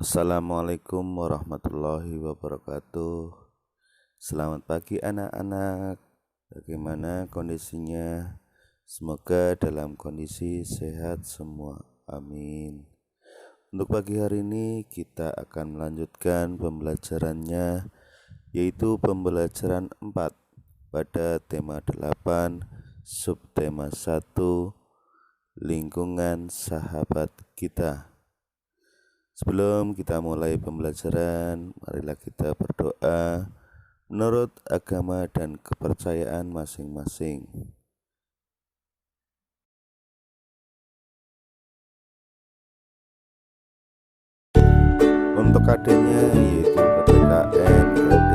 Assalamualaikum warahmatullahi wabarakatuh. Selamat pagi anak-anak. Bagaimana kondisinya? Semoga dalam kondisi sehat semua. Amin. Untuk pagi hari ini kita akan melanjutkan pembelajarannya, yaitu pembelajaran 4 pada tema 8, subtema 1, lingkungan sahabat kita. Sebelum kita mulai pembelajaran, marilah kita berdoa menurut agama dan kepercayaan masing-masing. Untuk KD-nya yaitu PPKN KD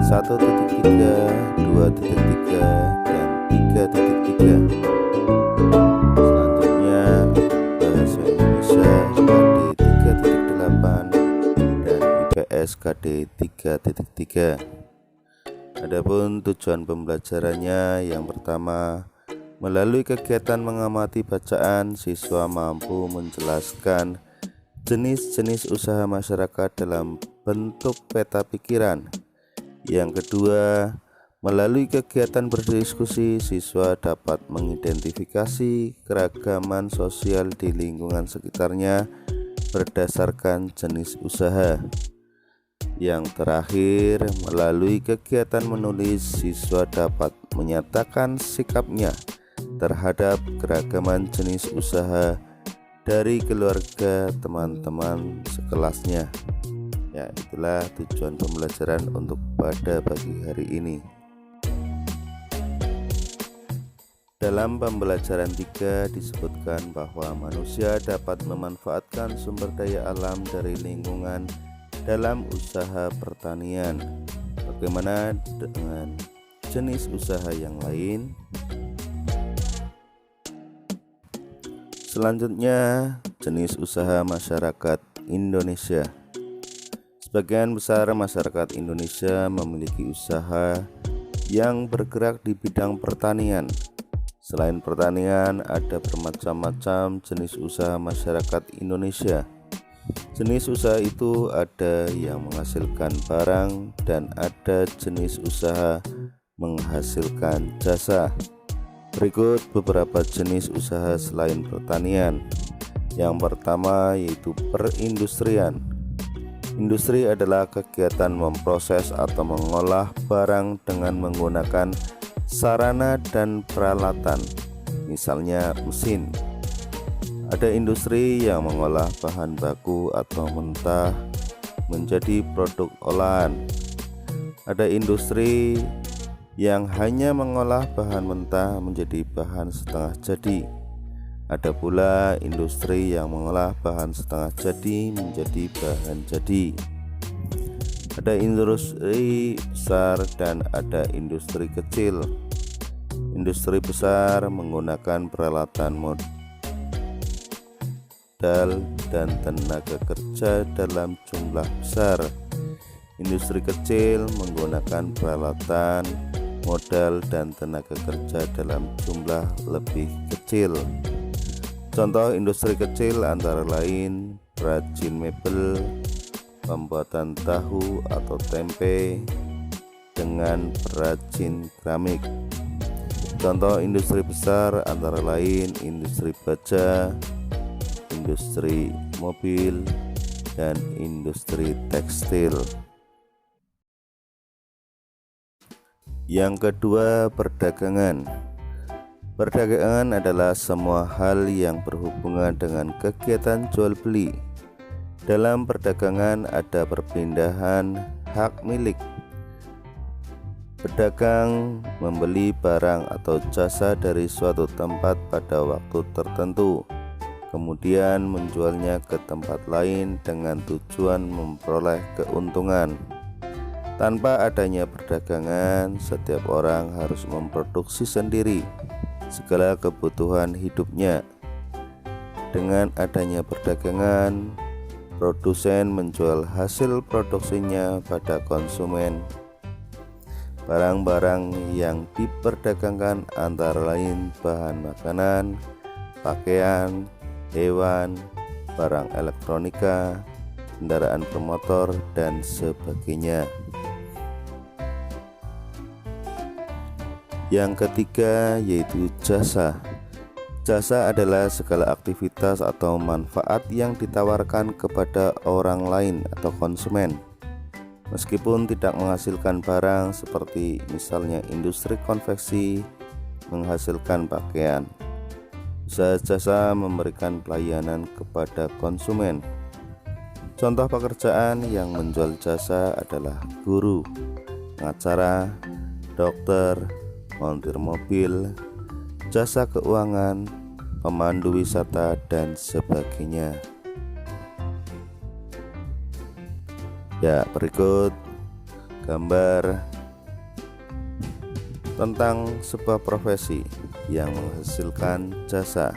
1.3, 2.3, dan 3.3. Selanjutnya Bahasa Indonesia KD 3.8 dan IPS KD 3.3. Adapun tujuan pembelajarannya, yang pertama, melalui kegiatan mengamati bacaan, siswa mampu menjelaskan jenis-jenis usaha masyarakat dalam bentuk peta pikiran. Yang kedua, melalui kegiatan berdiskusi, siswa dapat mengidentifikasi keragaman sosial di lingkungan sekitarnya berdasarkan jenis usaha. Yang terakhir, melalui kegiatan menulis, siswa dapat menyatakan sikapnya terhadap keragaman jenis usaha dari keluarga teman-teman sekelasnya. Ya, itulah tujuan pembelajaran untuk pada pagi hari ini. Dalam pembelajaran 3 disebutkan bahwa manusia dapat memanfaatkan sumber daya alam dari lingkungan dalam usaha pertanian. Bagaimana dengan jenis usaha yang lain? Selanjutnya, jenis usaha masyarakat Indonesia. Sebagian besar masyarakat Indonesia memiliki usaha yang bergerak di bidang pertanian. Selain pertanian, ada bermacam-macam jenis usaha masyarakat Indonesia. Jenis usaha itu ada yang menghasilkan barang dan ada jenis usaha menghasilkan jasa. Berikut beberapa jenis usaha selain pertanian. Yang pertama yaitu perindustrian. Industri adalah kegiatan memproses atau mengolah barang dengan menggunakan sarana dan peralatan, misalnya mesin. Ada industri yang mengolah bahan baku atau mentah menjadi produk olahan. Ada industri yang hanya mengolah bahan mentah menjadi bahan setengah jadi. Ada pula industri yang mengolah bahan setengah jadi menjadi bahan jadi. Ada industri besar dan ada industri kecil. Industri besar menggunakan peralatan modal dan tenaga kerja dalam jumlah besar. Industri kecil menggunakan peralatan, modal, dan tenaga kerja dalam jumlah lebih kecil. Contoh industri kecil antara lain perajin mebel, pembuatan tahu atau tempe dengan perajin keramik. Contoh industri besar antara lain industri baja, industri mobil, dan industri tekstil. Yang kedua, perdagangan. Perdagangan adalah semua hal yang berhubungan dengan kegiatan jual beli. Dalam perdagangan ada perpindahan hak milik. Pedagang membeli barang atau jasa dari suatu tempat pada waktu tertentu, kemudian menjualnya ke tempat lain dengan tujuan memperoleh keuntungan. Tanpa adanya perdagangan, setiap orang harus memproduksi sendiri segala kebutuhan hidupnya. Dengan adanya perdagangan, produsen menjual hasil produksinya pada konsumen. Barang-barang yang diperdagangkan antara lain bahan makanan, pakaian, hewan, barang elektronika, kendaraan bermotor, dan sebagainya. Yang ketiga yaitu jasa. Jasa adalah segala aktivitas atau manfaat yang ditawarkan kepada orang lain atau konsumen, meskipun tidak menghasilkan barang, seperti misalnya industri konveksi menghasilkan pakaian. Usaha jasa memberikan pelayanan kepada konsumen. Contoh pekerjaan yang menjual jasa adalah guru, pengacara, dokter, montir mobil, jasa keuangan, pemandu wisata, dan sebagainya. Ya, berikut gambar tentang sebuah profesi yang menghasilkan jasa.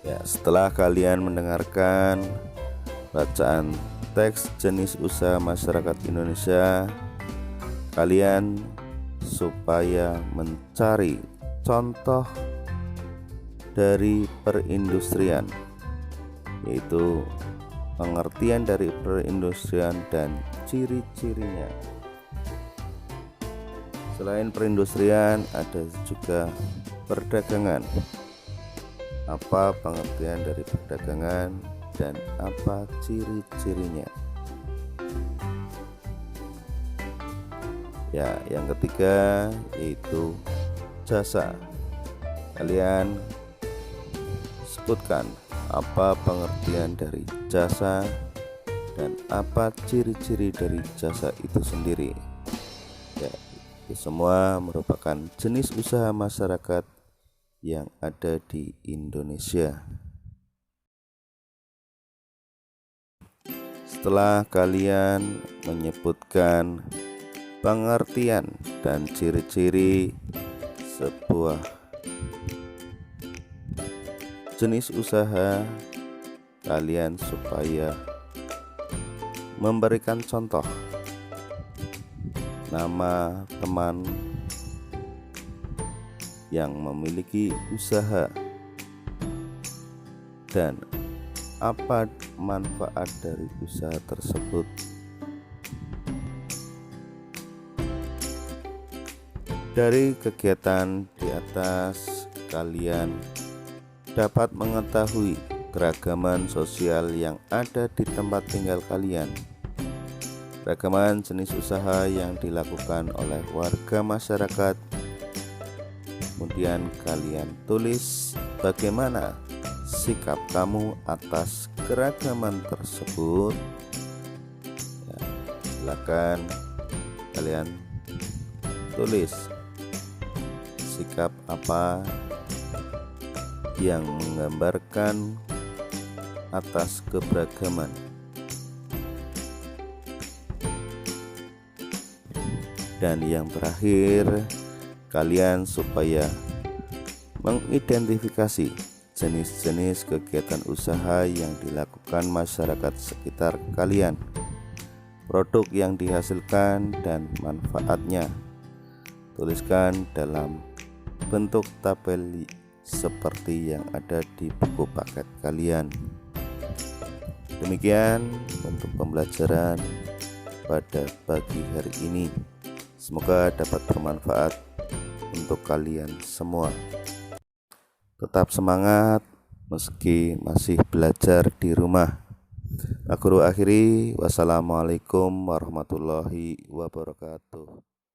Ya, setelah kalian mendengarkan bacaan teks jenis usaha masyarakat Indonesia, kalian supaya mencari contoh dari perindustrian, yaitu pengertian dari perindustrian dan ciri-cirinya. Selain perindustrian, ada juga perdagangan. Apa pengertian dari perdagangan dan apa ciri-cirinya? Ya, yang ketiga yaitu jasa. Kalian sebutkan apa pengertian dari jasa dan apa ciri-ciri dari jasa itu sendiri. Ya, itu semua merupakan jenis usaha masyarakat yang ada di Indonesia. Setelah kalian menyebutkan pengertian dan ciri-ciri sebuah jenis usaha, kalian supaya memberikan contoh nama teman yang memiliki usaha dan apa manfaat dari usaha tersebut. Dari kegiatan di atas, kalian dapat mengetahui keragaman sosial yang ada di tempat tinggal kalian, keragaman jenis usaha yang dilakukan oleh warga masyarakat. Kemudian kalian tulis bagaimana sikap kamu atas keragaman tersebut. Ya, silakan kalian tulis sikap apa yang menggambarkan atas keberagaman. Dan yang terakhir, kalian supaya mengidentifikasi jenis-jenis kegiatan usaha yang dilakukan masyarakat sekitar kalian, produk yang dihasilkan, dan manfaatnya. Tuliskan dalam bentuk tabel seperti yang ada di buku paket kalian. Demikian untuk pembelajaran pada pagi hari ini. Semoga dapat bermanfaat untuk kalian semua. Tetap semangat meski masih belajar di rumah. Aku akhiri, wassalamualaikum warahmatullahi wabarakatuh.